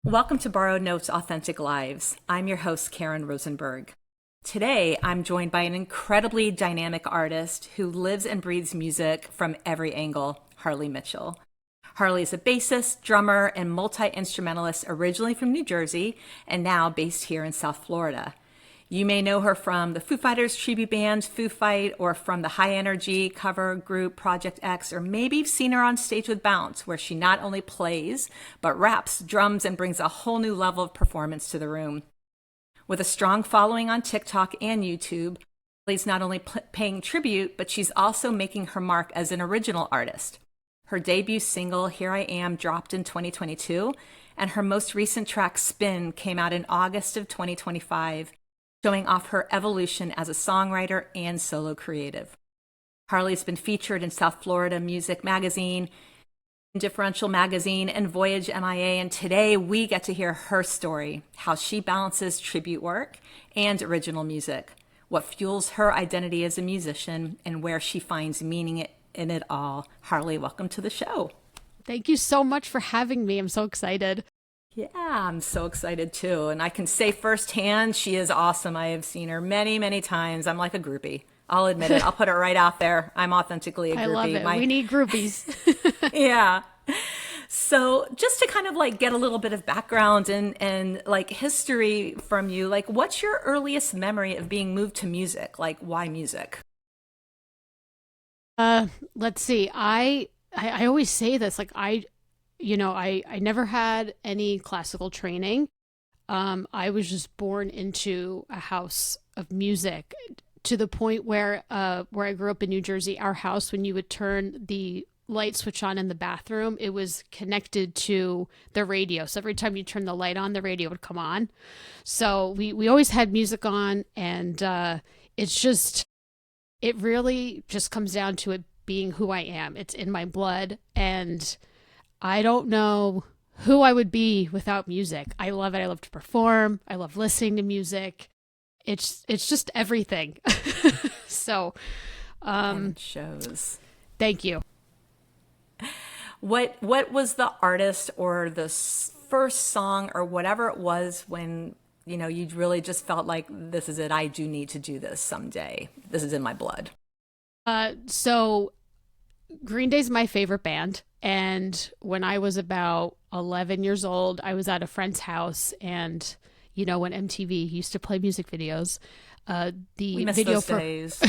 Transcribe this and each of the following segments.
Welcome to Borrowed Notes Authentic Lives. I'm your host, Karyn Rosenberg. Today, I'm joined by an incredibly dynamic artist who lives and breathes music from every angle, Harley Mitchell. Harley is a bassist, drummer, and multi-instrumentalist originally from New Jersey and now based here in South Florida. You may know her from the Foo Fighters tribute band Foo Fight, or from the high energy cover group Project X, or maybe you've seen her on stage with Bounce, where she not only plays, but raps, drums, and brings a whole new level of performance to the room. With a strong following on TikTok and YouTube, Harley's not only paying tribute, but she's also making her mark as an original artist. Her debut single, Here I Am, dropped in 2022, and her most recent track, Spin, came out in August of 2025, showing off her evolution as a songwriter and solo creative. Harley's been featured in South Florida Music Magazine, Differential Magazine, and Voyage MIA, and today we get to hear her story, how she balances tribute work and original music, what fuels her identity as a musician, and where she finds meaning in it all. Harley, welcome to the show. Thank you so much for having me. I'm so excited. Yeah, I'm so excited too. And I can say firsthand, she is awesome. I have seen her many, many times. I'm like a groupie. I'll admit it. I'll put it right out there. I'm authentically a groupie. I love it. We need groupies. Yeah. So just to kind of like get a little bit of background and like history from you, like what's your earliest memory of being moved to music? Like why music? Let's see. I always say this, like I never had any classical training. I was just born into a house of music to the point where I grew up in New Jersey, our house, when you would turn the light switch on in the bathroom, it was connected to the radio. So every time you turn the light on, the radio would come on. So we always had music on, and it really just comes down to it being who I am. It's in my blood, and I don't know who I would be without music. I love it. I love to perform. I love listening to music. It's just everything. So, and it shows. Thank you. What was the artist or the first song or whatever it was when, you really just felt like this is it. I do need to do this someday. This is in my blood. So Green Day's my favorite band. And when I was about 11 years old, I was at a friend's house, and when MTV used to play music videos, we miss those days.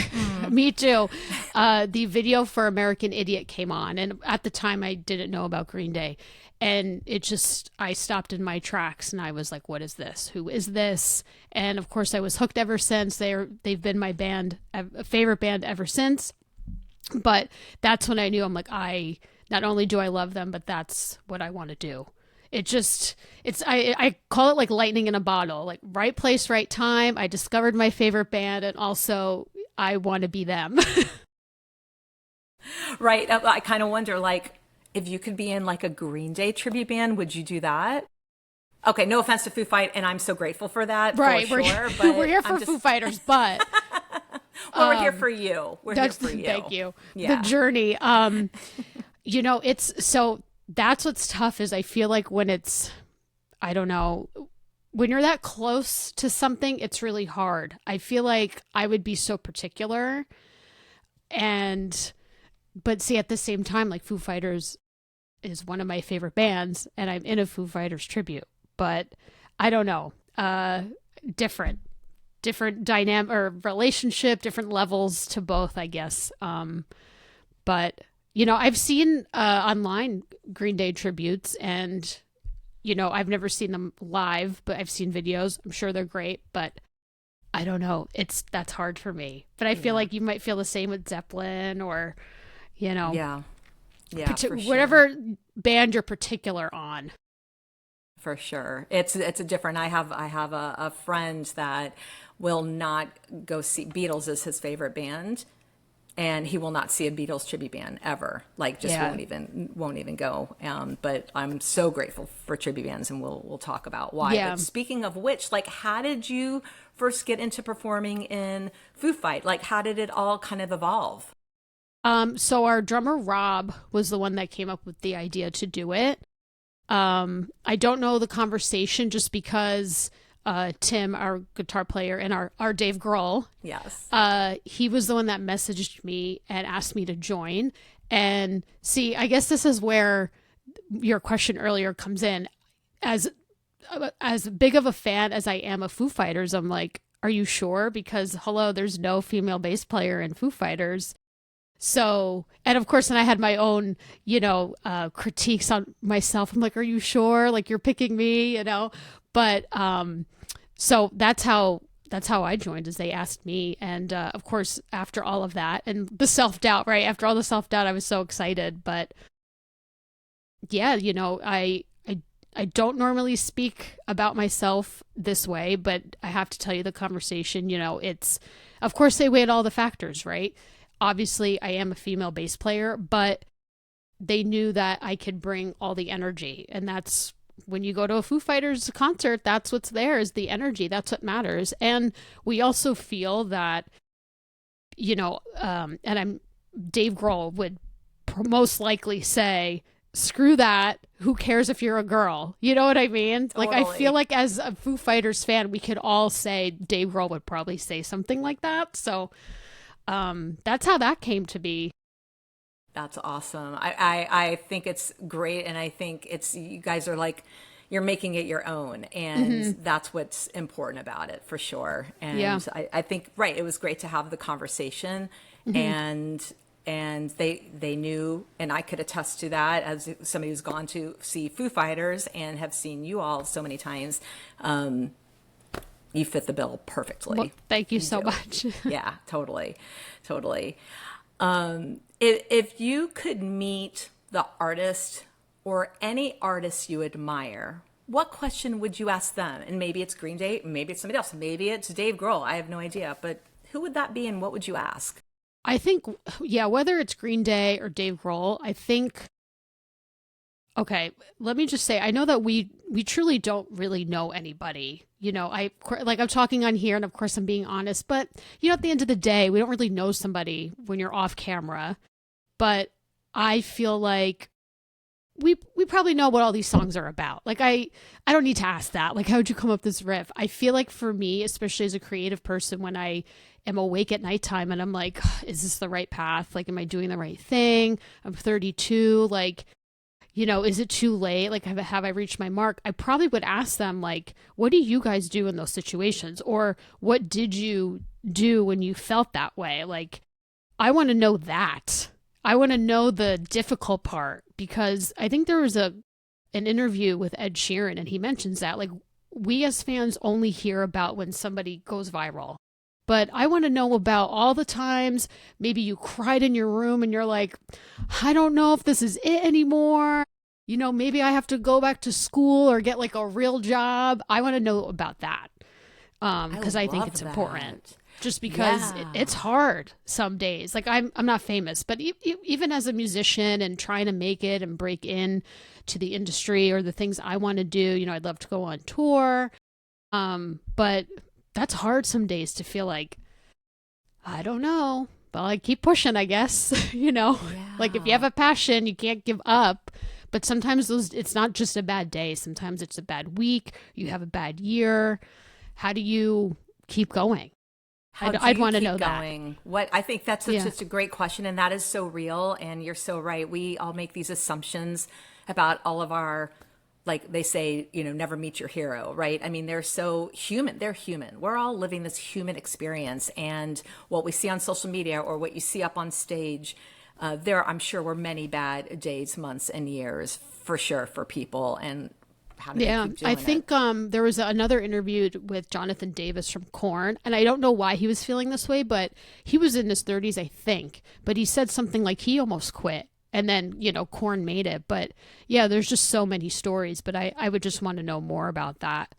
Me too. The video for American Idiot came on, and at the time I didn't know about Green Day, and I stopped in my tracks, and I was like, what is this? Who is this? And of course I was hooked ever since. They've been my favorite band ever since. But that's when I knew, I'm like, not only do I love them, but that's what I want to do. I call it like lightning in a bottle, like right place, right time. I discovered my favorite band, and also I want to be them. Right. I kind of wonder, like, if you could be in like a Green Day tribute band, would you do that? Okay. No offense to Foo Fight, and I'm so grateful for that. Right. For sure, but we're here for Foo Fighters, but well, we're here for you. We're here for you. Thank you. Yeah. The journey. That's what's tough is I feel like when I don't know, when you're that close to something, it's really hard. I feel like I would be so particular, but see, at the same time, like Foo Fighters is one of my favorite bands, and I'm in a Foo Fighters tribute, but I don't know, different dynamic or relationship, different levels to both, I guess. But I've seen online Green Day tributes, and I've never seen them live, but I've seen videos. I'm sure they're great, but I don't know. That's hard for me. But I feel like you might feel the same with Zeppelin, or yeah, for sure. Whatever band you're particular on. For sure. It's a different. I have a friend that will not go see Beatles as his favorite band, and he will not see a Beatles tribute band ever. Like, just won't even go. But I'm so grateful for tribute bands, and we'll talk about why. Yeah. But speaking of which, like, how did you first get into performing in Foo Fight? Like, how did it all kind of evolve? So our drummer Rob was the one that came up with the idea to do it. I don't know the conversation just because Tim, our guitar player, and our Dave Grohl, Yes. he was the one that messaged me and asked me to join. And see, I guess this is where your question earlier comes in. As big of a fan as I am of Foo Fighters, I'm like, are you sure? Because hello, there's no female bass player in Foo Fighters. So, and of course, and I had my own, critiques on myself. I'm like, are you sure? Like you're picking me, But so that's how I joined, is they asked me. And of course, after all of that and the self-doubt, right? After all the self-doubt, I was so excited. But yeah, I don't normally speak about myself this way, but I have to tell you the conversation, it's, of course they weighed all the factors, right? Obviously I am a female bass player, but they knew that I could bring all the energy. And that's when you go to a Foo Fighters concert, that's what's there, is the energy. That's what matters. And we also feel that, and Dave Grohl would most likely say, screw that. Who cares if you're a girl? You know what I mean? Totally. Like, I feel like as a Foo Fighters fan, we could all say Dave Grohl would probably say something like that. So that's how that came to be. That's awesome. I think it's great. And I think you guys are like, you're making it your own. And that's what's important about it, for sure. And Yeah. I think, right, it was great to have the conversation, and they knew, and I could attest to that as somebody who's gone to see Foo Fighters and have seen you all so many times. You fit the bill perfectly. Well, thank you so much. Yeah, totally. If you could meet the artist or any artist you admire, what question would you ask them? And maybe it's Green Day, maybe it's somebody else, maybe it's Dave Grohl. I have no idea, but who would that be and what would you ask? I think, yeah, whether it's Green Day or Dave Grohl, I think, okay, let me just say, I know that we truly don't really know anybody. I'm talking on here, and of course I'm being honest, but at the end of the day, we don't really know somebody when you're off camera. But I feel like we probably know what all these songs are about. Like I don't need to ask that. Like, how'd you come up with this riff? I feel like for me, especially as a creative person, when I am awake at nighttime and I'm like, is this the right path? Like, am I doing the right thing? I'm 32. Like, is it too late? Like, have I reached my mark? I probably would ask them, like, what do you guys do in those situations? Or what did you do when you felt that way? Like, I want to know that. I want to know the difficult part, because I think there was an interview with Ed Sheeran, and he mentions that, like, we as fans only hear about when somebody goes viral. But I want to know about all the times maybe you cried in your room and you're like, I don't know if this is it anymore. Maybe I have to go back to school or get like a real job. I want to know about that, because I think it's important. Just because it's hard some days. Like I'm not famous, but even as a musician and trying to make it and break in to the industry or the things I want to do, I'd love to go on tour. But that's hard some days to feel like, I don't know, but I keep pushing, I guess. Like if you have a passion, you can't give up. But sometimes it's not just a bad day. Sometimes it's a bad week. You have a bad year. How do you keep going? I'd want to know going? That. What I think that's just a great question, and that is so real. And you're so right. We all make these assumptions about all of our, like they say, never meet your hero, right? I mean, they're so human. They're human. We're all living this human experience, and what we see on social media or what you see up on stage, I'm sure were many bad days, months, and years for sure for people. And how do they keep doing I think there was another interview with Jonathan Davis from Korn, and I don't know why he was feeling this way, but he was in his 30s, I think. But he said something like he almost quit, and then Korn made it. But yeah, there's just so many stories. But I would just want to know more about that.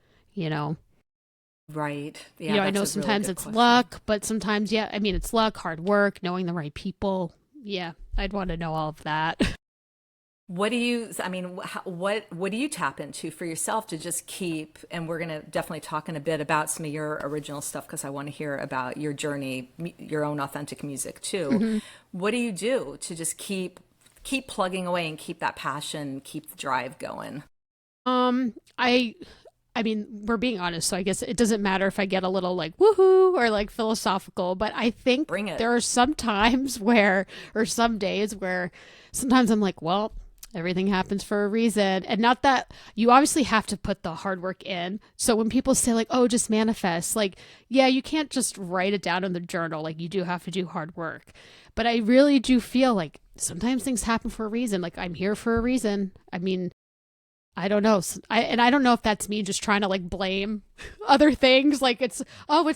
Right. Yeah. I know sometimes really it's question. Luck, but sometimes it's luck, hard work, knowing the right people. Yeah, I'd want to know all of that. What do you tap into for yourself to just keep, and we're going to definitely talk in a bit about some of your original stuff, because I want to hear about your journey, your own authentic music too. Mm-hmm. What do you do to just keep plugging away and keep that passion, keep the drive going? I I mean, we're being honest, so I guess it doesn't matter if I get a little like woohoo or like philosophical, but I think Bring it. there are some times where, or some days where sometimes I'm like, well, everything happens for a reason. And not that you obviously have to put the hard work in. So when people say like, oh, just manifest, like, yeah, you can't just write it down in the journal. Like, you do have to do hard work. But I really do feel like sometimes things happen for a reason. Like, I'm here for a reason. I mean, I don't know. I don't know if that's me just trying to like blame other things. Like it's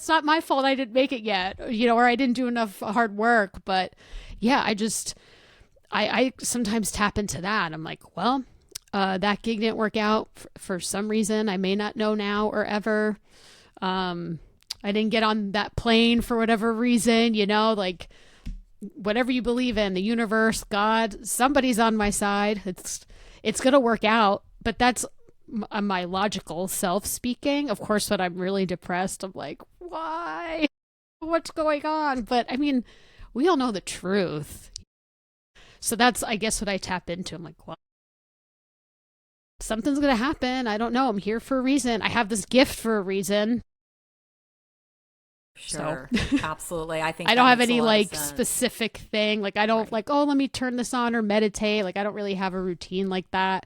not my fault I didn't make it yet, or I didn't do enough hard work. But yeah, I sometimes tap into that. I'm like, well, that gig didn't work out for some reason. I may not know now or ever. I didn't get on that plane for whatever reason, like whatever you believe in, the universe, God, somebody's on my side. It's going to work out. But that's my logical self speaking. Of course, when I'm really depressed, I'm like, why? What's going on? But I mean, we all know the truth. So that's, I guess, what I tap into. I'm like, well, something's going to happen. I don't know. I'm here for a reason. I have this gift for a reason. Sure. So. Absolutely. I think I don't have any like specific thing. Like I don't like, oh, let me turn this on or meditate. Like I don't really have a routine like that.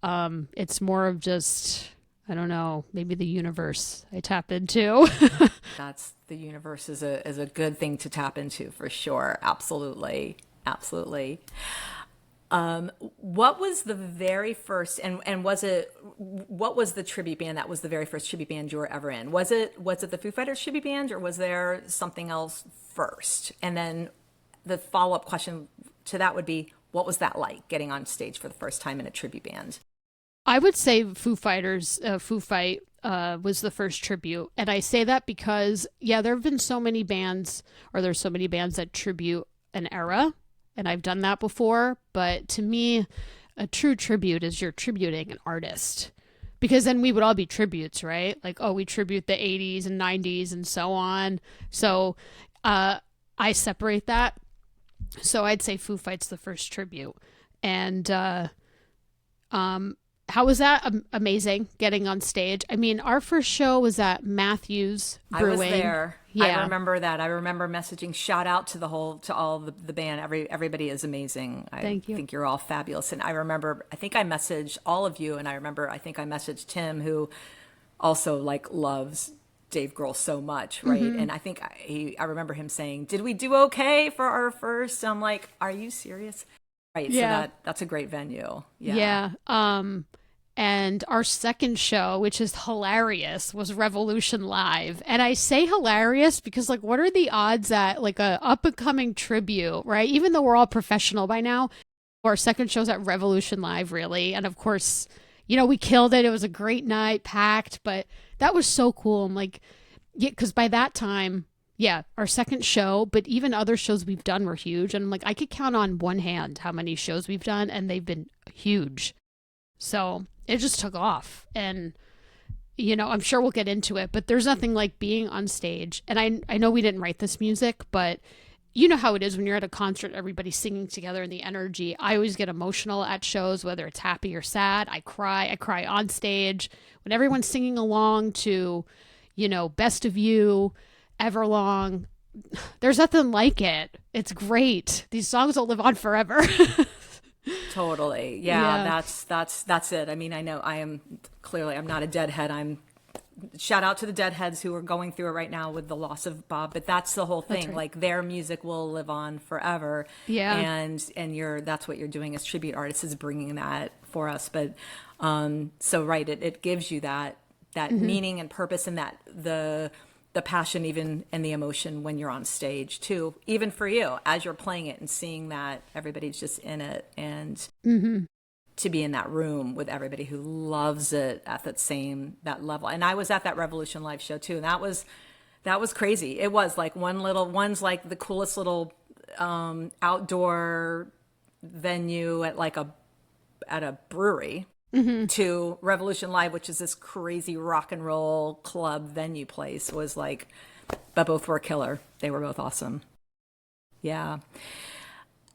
It's more of just, I don't know, maybe the universe I tap into. That's the universe is a good thing to tap into for sure. Absolutely. Absolutely. What was the very first, and what was the tribute band that was the very first tribute band you were ever in? Was it the Foo Fighters tribute band, or was there something else first? And then the follow-up question to that would be, what was that like, getting on stage for the first time in a tribute band? I would say Foo Fighters, Foo Fight was the first tribute. And I say that because, yeah, there have been so many bands, or there's so many bands that tribute an era. And I've done that before. But to me, a true tribute is you're tributing an artist. Because then we would all be tributes, right? Like, oh, we tribute the 80s and 90s and so on. So I separate that. So I'd say Foo Fight's the first tribute. And how was that? Amazing, getting on stage. I mean, our first show was at Matthews Brewing. I was there. Yeah. I remember that. I remember messaging, shout out to all the band. Everybody is amazing. Thank you. I think you're all fabulous. And I remember, I think I messaged all of you, and I think I messaged Tim, who also like loves Dave Grohl so much, right? Mm-hmm. And I think I remember him saying, "Did we do okay for our first?" I'm like, "Are you serious?" Right. Yeah. So that's a great venue. Yeah. Yeah. And our second show, which is hilarious, was Revolution Live. And I say hilarious because, like, what are the odds that, like, a up-and-coming tribute, right? Even though we're all professional by now, our second show's at Revolution Live, really. And, of course, we killed it. It was a great night, packed. But that was so cool. I'm like, yeah, because by that time, yeah, our second show, but even other shows we've done were huge. And I'm like, I could count on one hand how many shows we've done, and they've been huge. So it just took off. And, I'm sure we'll get into it, but there's nothing like being on stage. And I know we didn't write this music, but you know how it is when you're at a concert, everybody's singing together and the energy. I always get emotional at shows, whether it's happy or sad. I cry on stage when everyone's singing along to, Best of You, Everlong. There's nothing like it. It's great. These songs will live on forever. Totally. Yeah. That's it. I mean, I know I'm not a deadhead. Shout out to the deadheads who are going through it right now with the loss of Bob, but that's the whole thing. Right. Like, their music will live on forever. Yeah. And that's what you're doing as tribute artists, is bringing that for us. But, so right. It gives you that mm-hmm. meaning and purpose, and that the passion, even, and the emotion when you're on stage too, even for you as you're playing it and seeing that everybody's just in it, and mm-hmm. to be in that room with everybody who loves it at that level. And I was at that Revolution Live show too, and that was crazy. It was like one's like the coolest little outdoor venue at a brewery. Mm-hmm. To Revolution Live, which is this crazy rock and roll club venue place, was like, but both were killer. They were both awesome. Yeah.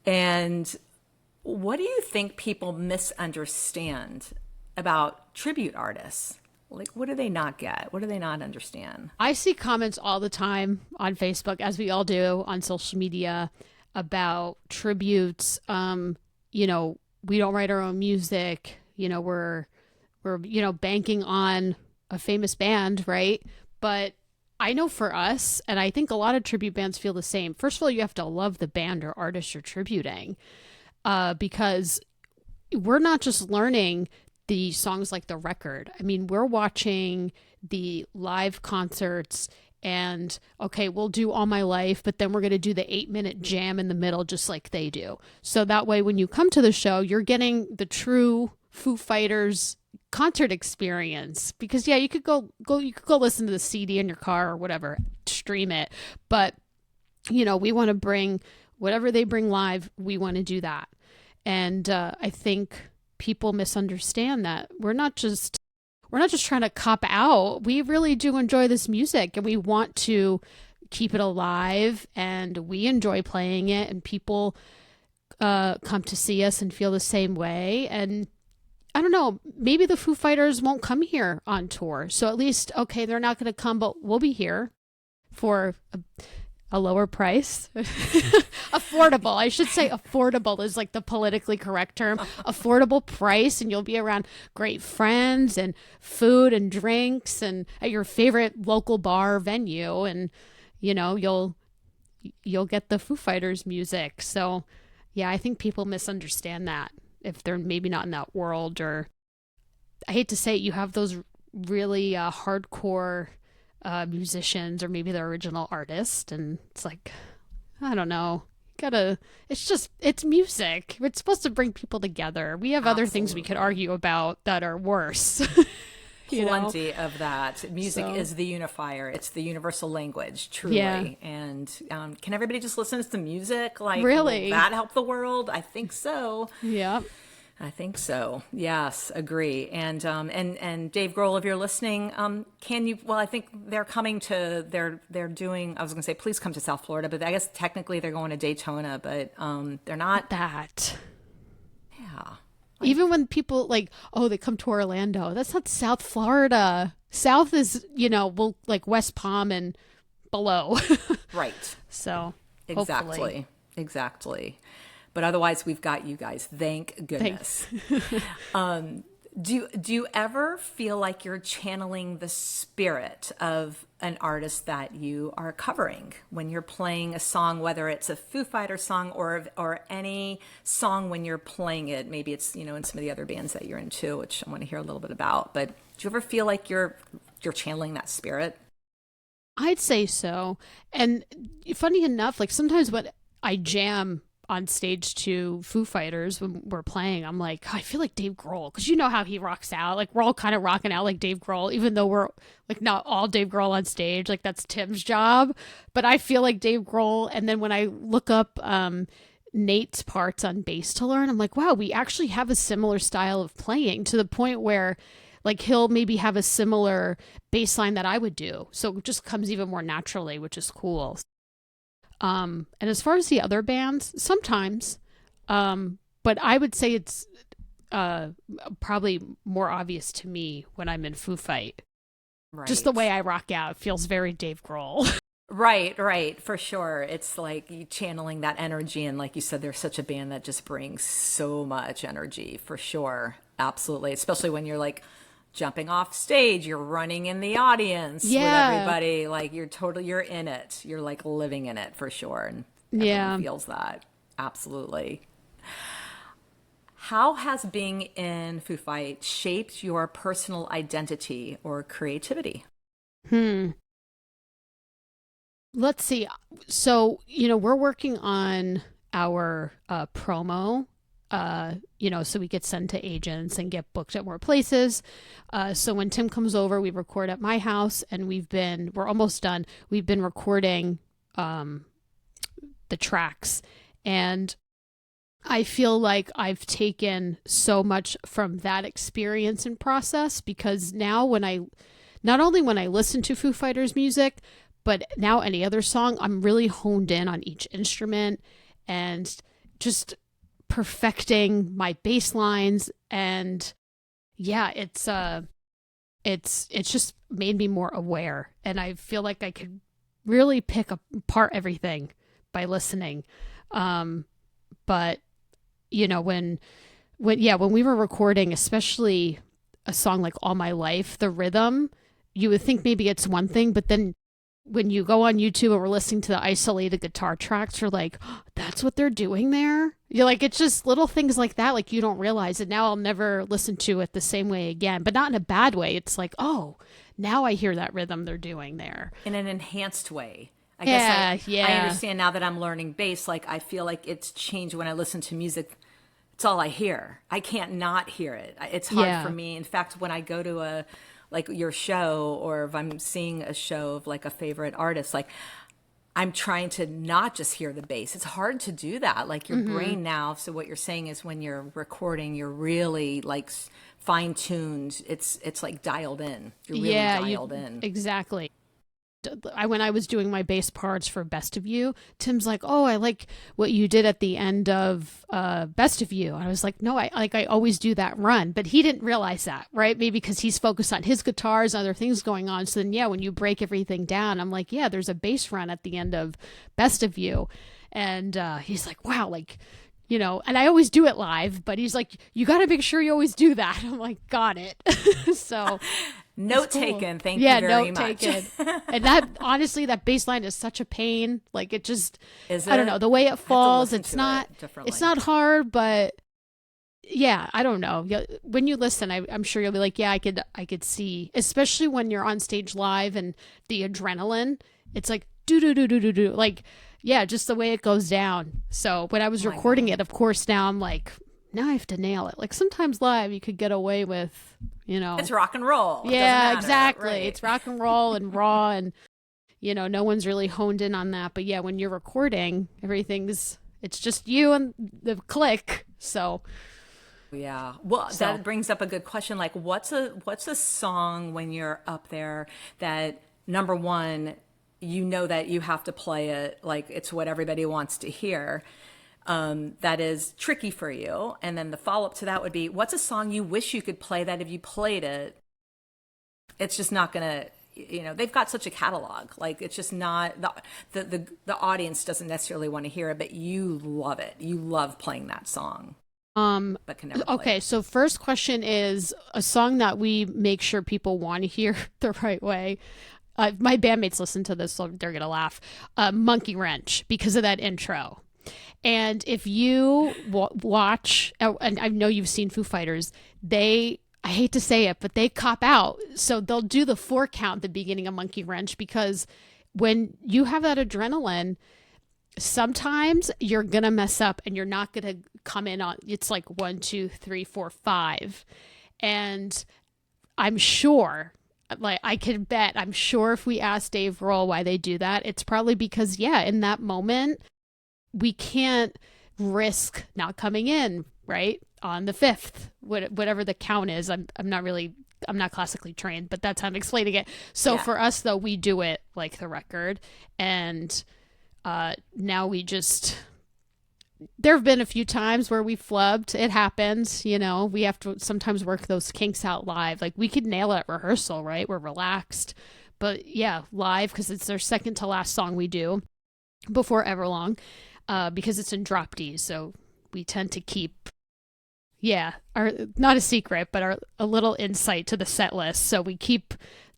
And what do you think people misunderstand about tribute artists. Like, what do they not get? What do they not understand? I see comments all the time on Facebook, as we all do on social media, about tributes. You know, we don't write our own music. You know, we're banking on a famous band, right? But I know for us, and I think a lot of tribute bands feel the same. First of all, you have to love the band or artist you're tributing, because we're not just learning the songs like the record. I mean, we're watching the live concerts and, okay, we'll do All My Life, but then we're going to do the 8-minute jam in the middle just like they do. So that way, when you come to the show, you're getting the true Foo Fighters concert experience. Because yeah, you could go listen to the CD in your car or whatever, stream it. But, you know, we want to bring whatever they bring live, we want to do that. And I think people misunderstand that we're not just trying to cop out. We really do enjoy this music and we want to keep it alive, and we enjoy playing it, and people come to see us and feel the same way. And I don't know, maybe the Foo Fighters won't come here on tour. So at least, okay, they're not going to come, but we'll be here for a lower price. Affordable. I should say affordable is like the politically correct term. Affordable price, and you'll be around great friends and food and drinks and at your favorite local bar venue, and you know, you'll get the Foo Fighters music. So yeah, I think people misunderstand that if they're maybe not in that world, or I hate to say it, you have those really hardcore musicians, or maybe the original artist, and it's like, I don't know, it's music. It's supposed to bring people together. We have other things we could argue about that are worse. Plenty of that. Music is the unifier. It's the universal language, truly. Yeah. And can everybody just listen to the music? Like, really? Will that help the world? I think so. Yeah. I think so. Yes, agree. And Dave Grohl, if you're listening, can you? Well, I think they're coming to. They're doing. I was going to say, please come to South Florida, but I guess technically they're going to Daytona, but they're not that. Yeah. Even when people like, oh, they come to Orlando. That's not South Florida. South is, well, like West Palm and below. Right. So exactly. But otherwise, we've got you guys. Thank goodness. Do you ever feel like you're channeling the spirit of an artist that you are covering when you're playing a song, whether it's a Foo Fighters song or any song when you're playing it? Maybe it's, in some of the other bands that you're into, which I want to hear a little bit about. But do you ever feel like you're channeling that spirit? I'd say so. And funny enough, like sometimes when I jam on stage to Foo Fighters when we're playing, I'm like, I feel like Dave Grohl, because you know how he rocks out. Like we're all kind of rocking out like Dave Grohl, even though we're like not all Dave Grohl on stage. Like that's Tim's job, but I feel like Dave Grohl. And then when I look up Nate's parts on bass to learn, I'm like, wow, we actually have a similar style of playing, to the point where like he'll maybe have a similar bass line that I would do. So it just comes even more naturally, which is cool. And as far as the other bands, sometimes, but I would say it's probably more obvious to me when I'm in Foo Fight. Right. Just the way I rock out feels very Dave Grohl. Right, for sure. It's like you channeling that energy, and like you said, they're such a band that just brings so much energy, for sure. Absolutely, especially when you're like jumping off stage, you're running in the audience with everybody, like you're in it, you're like living in it, for sure, and everyone feels that. Absolutely. How has being in Foo Fight shaped your personal identity or creativity? Let's see. So we're working on our promo, so we get sent to agents and get booked at more places. So when Tim comes over, we record at my house, and we're almost done. We've been recording the tracks, and I feel like I've taken so much from that experience and process, because now not only when I listen to Foo Fighters music, but now any other song, I'm really honed in on each instrument and just perfecting my bass lines. And yeah, it's just made me more aware, and I feel like I could really pick apart everything by listening. But when we were recording, especially a song like All My Life, the rhythm, you would think maybe it's one thing, but then when you go on YouTube and we're listening to the isolated guitar tracks, you're like, oh, that's what they're doing there. You're like, it's just little things like that, like you don't realize it. Now I'll never listen to it the same way again, but not in a bad way. It's like, oh, now I hear that rhythm they're doing there. In an enhanced way. I I understand now that I'm learning bass. Like, I feel like it's changed when I listen to music. It's all I hear. I can't not hear it. It's hard for me. In fact, when I go to like your show, or if I'm seeing a show of like a favorite artist, like I'm trying to not just hear the bass. It's hard to do that. Like your brain now. So what you're saying is when you're recording, you're really like fine tuned. It's like dialed in. You're really dialed in. Exactly. When I was doing my bass parts for Best of You, Tim's like, oh, I like what you did at the end of Best of You. And I was like, no, I always do that run. But he didn't realize that, right? Maybe because he's focused on his guitars, other things going on. So then, when you break everything down, I'm like, yeah, there's a bass run at the end of Best of You. And he's like, wow, like, and I always do it live, but he's like, you got to make sure you always do that. I'm like, got it. So note taken. Thank you very much. Taken. And that, honestly, that bass line is such a pain. Like it just, I don't know, the way it falls, it's not hard, but yeah, I don't know. When you listen, I'm sure you'll be like, yeah, I could see, especially when you're on stage live and the adrenaline, it's like, do, like, yeah, just the way it goes down. So when I was recording it, of course, now I'm like, now I have to nail it. Like sometimes live you could get away with, it's rock and roll. Yeah, exactly. Right? It's rock and roll and raw, and no one's really honed in on that. But yeah, when you're recording, it's just you and the click. So yeah. Well, that brings up a good question. Like what's a song when you're up there that, number one, that you have to play it like it's what everybody wants to hear, that is tricky for you? And then the follow-up to that would be, what's a song you wish you could play that if you played it, it's just not gonna, they've got such a catalog, like it's just not, the audience doesn't necessarily want to hear it, but you love it, you love playing that song, but can never play it. So first question is a song that we make sure people want to hear the right way. My bandmates listen to this, so they're going to laugh. Monkey Wrench, because of that intro. And if you watch, and I know you've seen Foo Fighters, I hate to say it, but they cop out. So they'll do the 4 count at the beginning of Monkey Wrench, because when you have that adrenaline, sometimes you're going to mess up and you're not going to come in on, it's like 1, 2, 3, 4, 5. And I'm sure, like I'm sure if we asked Dave Grohl why they do that, it's probably because, in that moment, we can't risk not coming in, right? On the 5th, whatever the count is. I'm not classically trained, but that's how I'm explaining it. So for us, though, we do it like the record. And now there have been a few times where we flubbed. It happens, we have to sometimes work those kinks out live. Like we could nail it at rehearsal, right? We're relaxed. But yeah, live, because it's their second to last song we do before Everlong, because it's in drop D. So we tend to keep, not a secret, but a little insight to the set list. So we keep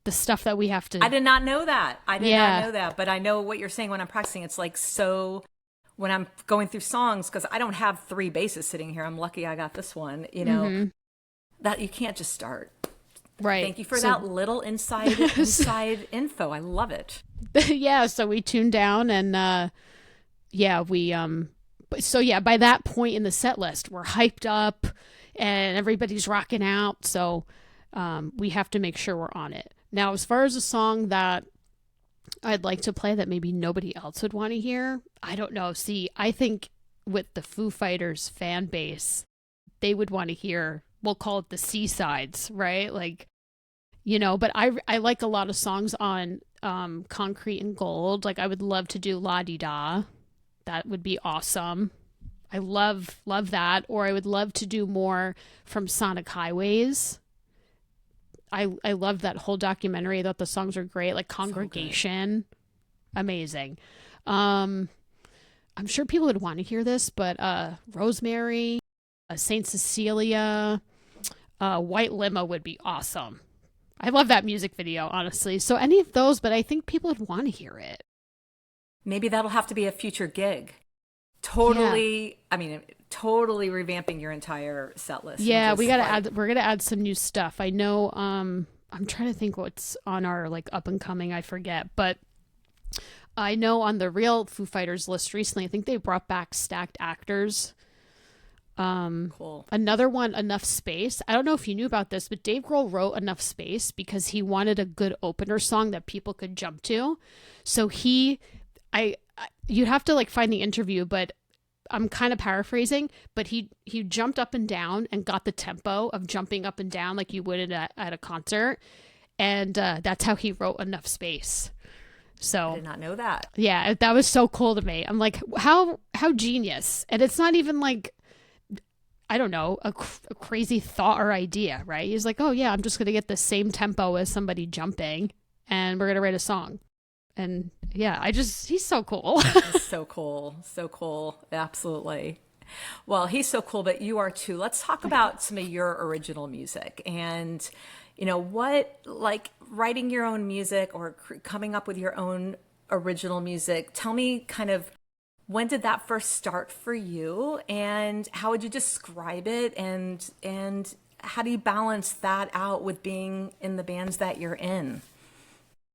the stuff that we have to. I did not know that. Not know that, but I know what you're saying when I'm practicing. It's like, so when I'm going through songs, because I don't have 3 basses sitting here. I'm lucky I got this one, that you can't just start. Right. Thank you for that little inside info. I love it. Yeah. So we tuned down and, by that point in the set list, we're hyped up and everybody's rocking out. So we have to make sure we're on it. Now, as far as a song that I'd like to play that maybe nobody else would want to hear, I don't know. See, I think with the Foo Fighters fan base, they would want to hear, we'll call it the C-sides, right? Like, but I like a lot of songs on Concrete and Gold. Like I would love to do La Di Da. That would be awesome. I love that. Or I would love to do more from Sonic Highways. I loved that whole documentary. I thought the songs are great. Like Congregation, amazing. I'm sure people would want to hear this, but Rosemary, Saint Cecilia, White Limo would be awesome. I love that music video, honestly. So any of those, but I think people would want to hear it. Maybe that'll have to be a future gig. Totally, I mean, totally revamping your entire set list. Yeah, we're gonna add some new stuff. I know, I'm trying to think what's on our like up and coming, I forget, but I know on the real Foo Fighters list recently, I think they brought back Stacked Actors. Cool. Another one, Enough Space. I don't know if you knew about this, but Dave Grohl wrote Enough Space because he wanted a good opener song that people could jump to. So you'd have to like find the interview, but I'm kind of paraphrasing, but he jumped up and down and got the tempo of jumping up and down like you would at a concert. And that's how he wrote Enough Space. So I did not know that. Yeah, that was so cool to me. I'm like, how genius. And it's not even like, I don't know, a crazy thought or idea, right? He's like, oh yeah, I'm just going to get the same tempo as somebody jumping and we're going to write a song. And yeah, he's so cool. He's so cool. So cool. Absolutely. Well, he's so cool, but you are too. Let's talk about some of your original music and, what, like writing your own music or coming up with your own original music. Tell me kind of, when did that first start for you and how would you describe it? And how do you balance that out with being in the bands that you're in?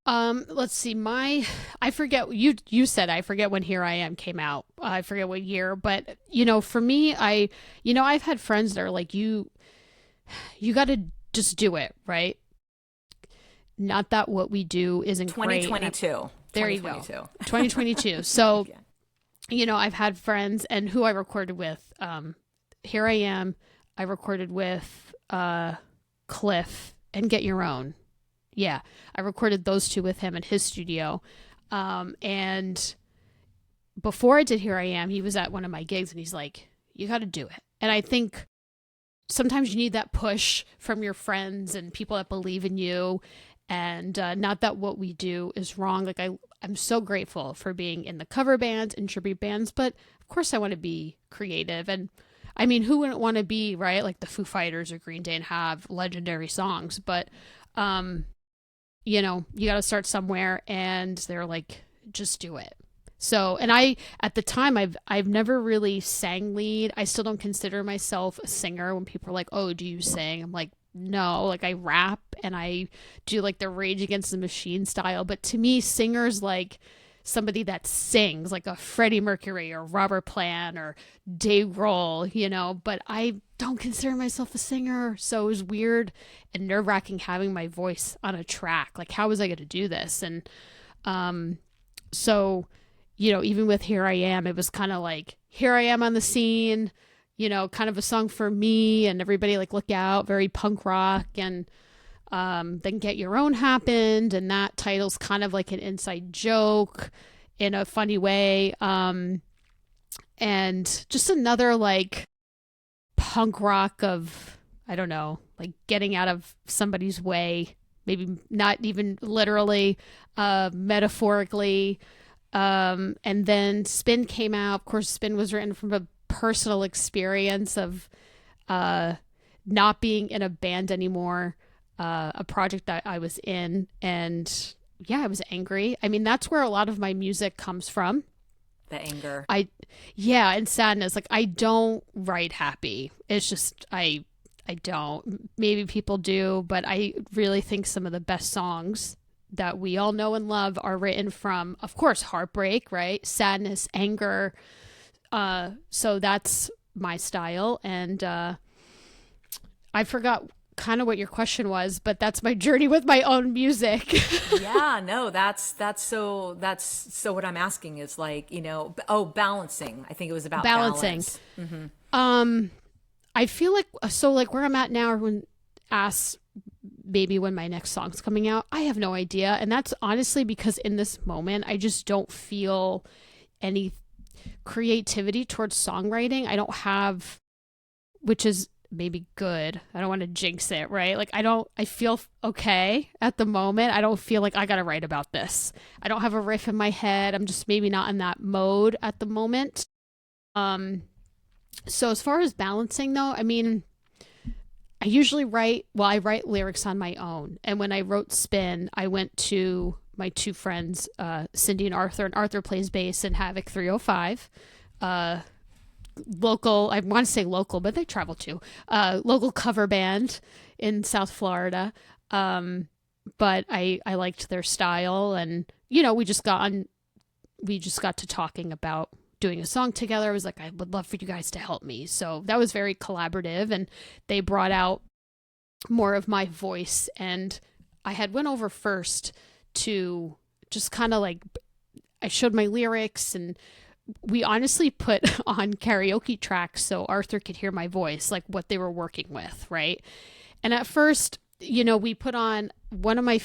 Let's see, I forget, you said, I forget when Here I Am came out. I forget what year, but for me, I've had friends that are like, you got to just do it, right? Not that what we do isn't 2022. Great. There you go. 2022. So, yeah. I've had friends and who I recorded with, Here I Am, I recorded with, Cliff and Get Your Own. Yeah, I recorded those two with him in his studio. And before I did Here I Am, he was at one of my gigs and he's like, you got to do it. And I think sometimes you need that push from your friends and people that believe in you. And not that what we do is wrong. Like I'm so grateful for being in the cover bands and tribute bands, but of course I want to be creative. And I mean, who wouldn't want to be, right? Like the Foo Fighters or Green Day and have legendary songs, but you got to start somewhere and they're like, just do it. So, and at the time, I've never really sang lead. I still don't consider myself a singer. When people are like, oh, do you sing? I'm like, no, like I rap and I do like the Rage Against the Machine style. But to me, singer's like somebody that sings like a Freddie Mercury or Robert Plant or Dave Grohl, but I don't consider myself a singer. So it was weird and nerve wracking having my voice on a track. Like, how was I going to do this? And so, even with Here I Am, it was kind of like, here I am on the scene, kind of a song for me and everybody like look out, very punk rock. And then Get Your Own happened, and that title's kind of like an inside joke in a funny way. And just another like punk rock of, I don't know, like getting out of somebody's way, maybe not even literally, metaphorically. And then Spin came out. Of course, Spin was written from a personal experience of not being in a band anymore, a project that I was in. And yeah, I was angry. I mean, that's where a lot of my music comes from. The anger. And sadness. Like, I don't write happy. It's just, I don't. Maybe people do, but I really think some of the best songs that we all know and love are written from, of course, heartbreak, right? Sadness, anger. So that's my style. And I forgot kind of what your question was, but that's my journey with my own music. Yeah, no, that's so what I'm asking is like, balancing. I think it was about balancing. Balance. Mm-hmm. I feel like, so like where I'm at now, everyone asks maybe when my next song's coming out. I have no idea. And that's honestly because in this moment, I just don't feel any creativity towards songwriting. I don't have, which is maybe good. I don't want to jinx it, right? Like I feel okay at the moment. I don't feel like I got to write about this. I don't have a riff in my head. I'm just maybe not in that mode at the moment. So as far as balancing though, I mean, I usually I write lyrics on my own. And when I wrote Spin, I went to my two friends, Cindy and Arthur plays bass in Havoc 305. Local, I want to say local, but they travel too. Local cover band in South Florida. But I liked their style, and we just got to talking about doing a song together. I was like, I would love for you guys to help me. So that was very collaborative, and they brought out more of my voice. And I had went over first to just kind of like, I showed my lyrics, and we honestly put on karaoke tracks so Arthur could hear my voice, like what they were working with, right? And at first, we put on one of my,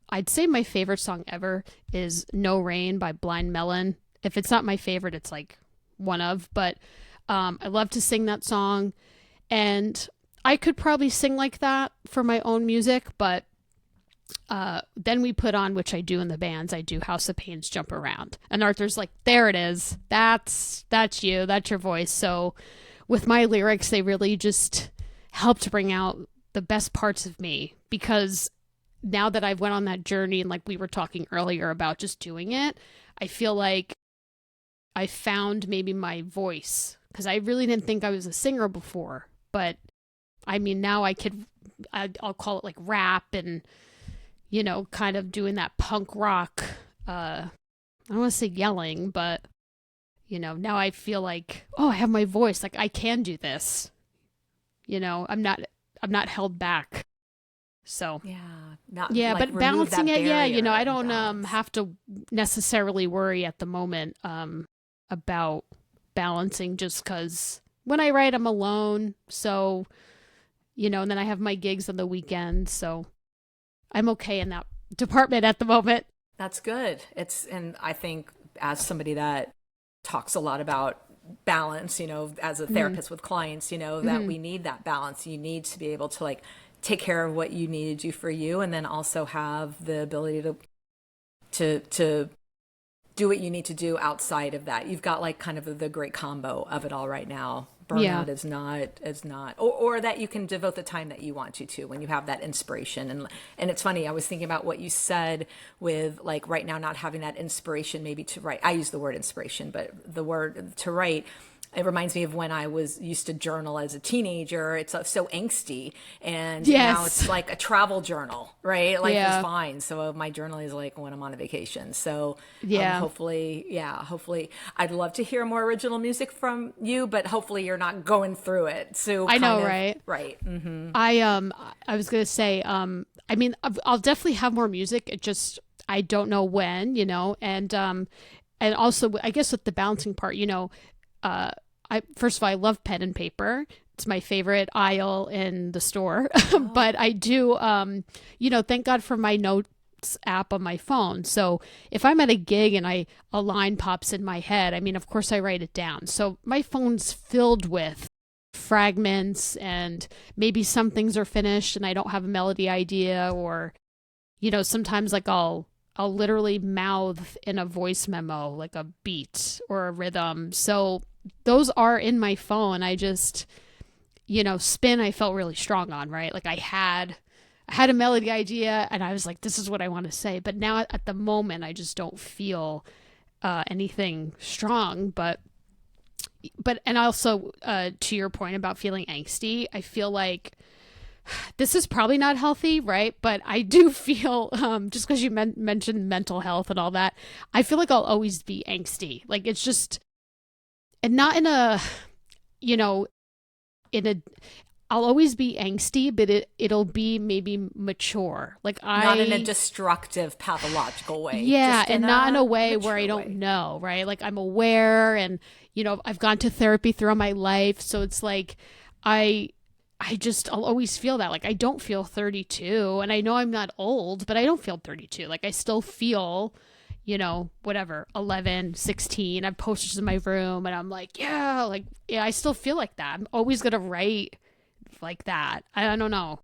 I'd say my favorite song ever is No Rain by Blind Melon. If it's not my favorite, it's like one of, but I love to sing that song. And I could probably sing like that for my own music, but then we put on, which I do in the bands, I do House of Pain's Jump Around. And Arthur's like, there it is. That's you. That's your voice. So with my lyrics, they really just helped bring out the best parts of me, because now that I've went on that journey, and like we were talking earlier about just doing it, I feel like I found maybe my voice, because I really didn't think I was a singer before. But I mean, now I'll call it like rap and, kind of doing that punk rock. I don't want to say yelling, but, now I feel like, oh, I have my voice. Like I can do this. I'm not held back. So but balancing it, I don't have to necessarily worry at the moment about balancing, just because when I write, I'm alone. So, and then I have my gigs on the weekend. So I'm okay in that department at the moment. That's good. And I think as somebody that talks a lot about balance, as a therapist with clients, that we need that balance. You need to be able to like take care of what you need to do for you, and then also have the ability to do what you need to do outside of that. You've got like kind of the great combo of it all right now. Burnout is not, or that you can devote the time that you want to when you have that inspiration. And it's funny, I was thinking about what you said with like right now not having that inspiration maybe to write. I use the word inspiration, but the word to write, it reminds me of when I used to journal as a teenager. It's so angsty, and now it's like a travel journal, right? Life is fine. So my journal is like when I'm on a vacation. So hopefully, I'd love to hear more original music from you, but hopefully you're not going through it. So I know, right? Right. Mm-hmm. I was gonna say, I mean, I'll definitely have more music. It just, I don't know when, and also I guess with the balancing part, first of all, I love pen and paper. It's my favorite aisle in the store. But I do, thank God for my notes app on my phone. So if I'm at a gig and a line pops in my head, I mean, of course I write it down. So my phone's filled with fragments, and maybe some things are finished and I don't have a melody idea, or, sometimes like I'll literally mouth in a voice memo, like a beat or a rhythm. So those are in my phone. I just, Spin, I felt really strong on, right? Like I had a melody idea and I was like, this is what I want to say. But now at the moment, I just don't feel anything strong. But and also to your point about feeling angsty, I feel like this is probably not healthy, right? But I do feel, just because you mentioned mental health and all that, I feel like I'll always be angsty. Like it's just, and not in a, I'll always be angsty, but it'll be maybe mature. Like not in a destructive, pathological way. Yeah, and not in a way where I don't know, right? Like I'm aware, and I've gone to therapy throughout my life, so it's like I'll always feel that. Like I don't feel 32, and I know I'm not old, but I don't feel 32. Like I still feel, 11, 16. I have posters in my room and I'm like, I still feel like that. I'm always going to write like that. I don't know.